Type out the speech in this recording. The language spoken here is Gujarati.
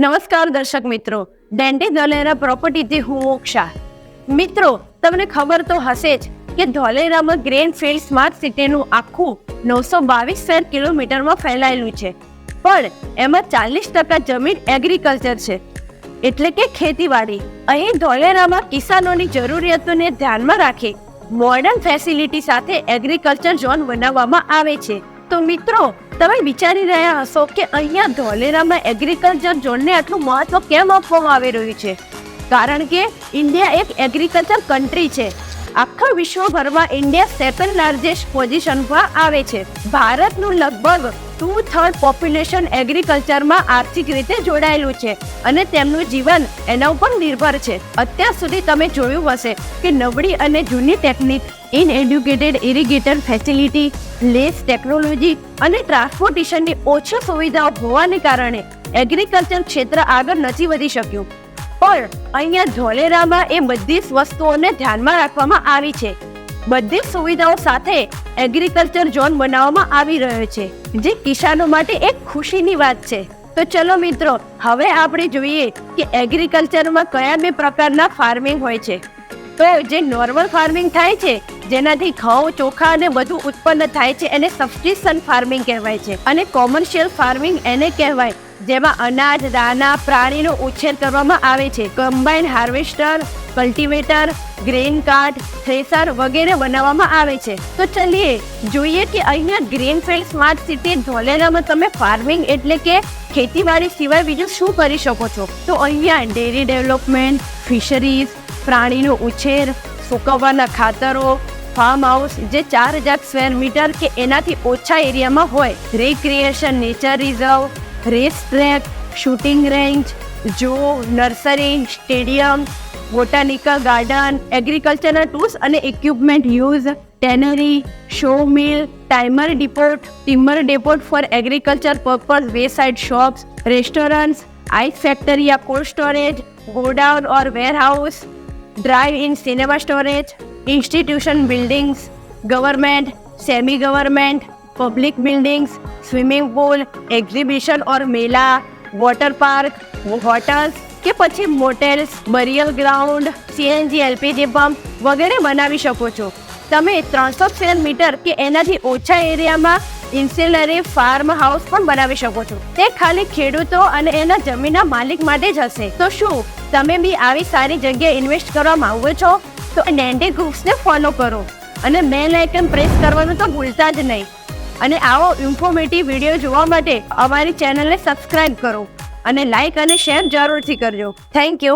નમસ્કાર દર્શક મિત્રો, ડેન્ડી ધોલેરા પ્રોપર્ટીથી હું મોક્ષા. મિત્રો, તમને ખબર તો હશે જ કે ધોલેરામાં ગ્રીનફિલ્ડ સ્માર્ટ સિટીનું આખું 922 સ્ક્વેર કિલોમીટરમાં ફેલાયેલું છે, પણ એમાં 40% જમીન એગ્રીકલ્ચર છે, એટલે કે ખેતીવાડી. અહીં ધોલેરામાં કિસાનોની જરૂરિયાતોને ધ્યાનમાં રાખી મોડર્ન ફેસિલિટી સાથે એગ્રીકલ્ચર ઝોન બનાવવામાં આવે છે. તો મિત્રો, તમે વિચારી રહ્યા હશો કે અહીંયા ધોલેરામાં એગ્રીકલ્ચર ઝોનને આટલું મહત્વ કેમ આપવામાં આવી રહ્યું છે? કારણ કે ઇન્ડિયા એક એગ્રીકલ્ચર કન્ટ્રી છે. આખા વિશ્વભરમાં ઇન્ડિયા સેકન્ડ લાર્જેસ્ટ પોઝિશન પર આવે છે. ભારતનું લગભગ 2/3 પોપ્યુલેશન એગ્રીકલ્ચરમાં આર્થિક રીતે જોડાયેલું છે અને તેમનું જીવન એના ઉપર નિર્ભર છે. અત્યાર સુધી તમે જોયું હશે કે નબળી અને જૂની ટેકનિક, ઇનએડ્યુકેટેડ ઇરિગેટર ફેસિલિટી, લેસ ટેકનોલોજી અને ટ્રાન્સપોર્ટેશનની ઓછી સુવિધાઓ હોવાને કારણે એગ્રીકલ્ચર ક્ષેત્ર આગળ નથી વધી શક્યું. પણ અહીંયા ધોલેરામાં એ બધી વસ્તુઓને ધ્યાનમાં રાખવામાં આવી છે. બધી સુવિધાઓ સાથે એગ્રીકલ્ચર ઝોન બનાવવામાં આવી રહ્યો છે, જે કિસાનો માટે એક ખુશીની વાત છે. તો ચલો મિત્રો, હવે આપણે જોઈએ કે એગ્રીકલ્ચરમાં કયા બે પ્રકારના ફાર્મિંગ હોય છે. તો જે નોર્મલ ફાર્મિંગ થાય છે, જેનાથી ઘઉં, ચોખા અને બધું ઉત્પન્ન થાય છે, એને સબસ્ટિશન ફાર્મિંગ કહેવાય છે. અને કોમર્શિયલ ફાર્મિંગ એને કહેવાય, જેમાં અનાજ, દાણા, પ્રાણીનો ઉછેર કરવામાં આવે છે. Combine harvester, cultivator, grain cart, thresher વગેરે બનાવવામાં આવે છે. તો ચલીએ જોઈએ કે અહીંયા ગ્રીનફિલ્ડ સ્માર્ટ સિટી ધોલેરામાં તમે ફાર્મિંગ એટલે કે ખેતીવાડી સિવાય બીજું શું કરી શકો છો. તો અહીંયા ડેરી ડેવલપમેન્ટ, ફિશરીઝ, પ્રાણીનો ઉછેર, સૂકવવાના ખાતરો, ફાર્મ હાઉસ જે 4000 સ્ક્વેર મીટર કે એનાથી ઓછા એરિયામાં હોય, recreation nature reserve, race track, shooting range, zoo, nursery, stadium, botanical garden, agricultural tools અને equipment use, tannery, saw mill, timber depot for agriculture purpose, wayside shops, restaurants, ice factory યા cold storage, godown or warehouse, drive in cinema storage, institution buildings, government, semi government, public buildings, swimming pool, exhibition or mela, water park, hotels કે પછી motels, burial ground, CNG LPG pump વગેરે બનાવી શકો છો. તમે 300 સ્ક્વેર મીટર કે એનાથી ઓછા એરિયામાં ઇન્સ્યુલરી ફાર્મ હાઉસ પણ બનાવી શકો છો. તે ખાલી ખેડૂતો અને એના જમીનના માલિક માટે જ હશે. તો શું તમે બી આવી સારી જગ્યાએ ઇન્વેસ્ટ કરવા માંગો છો? તો ડેન્ડી ગ્રુપ્સને ફોલો કરો અને બેલ આઇકન પ્રેસ કરવાનું તો ભૂલતા જ નહીં. અને આવો ઇન્ફોર્મેટિવ વિડીયો જોવા માટે અમારી ચેનલને સબસ્ક્રાઇબ કરો અને લાઇક અને શેર જરૂરથી કરજો. Thank you.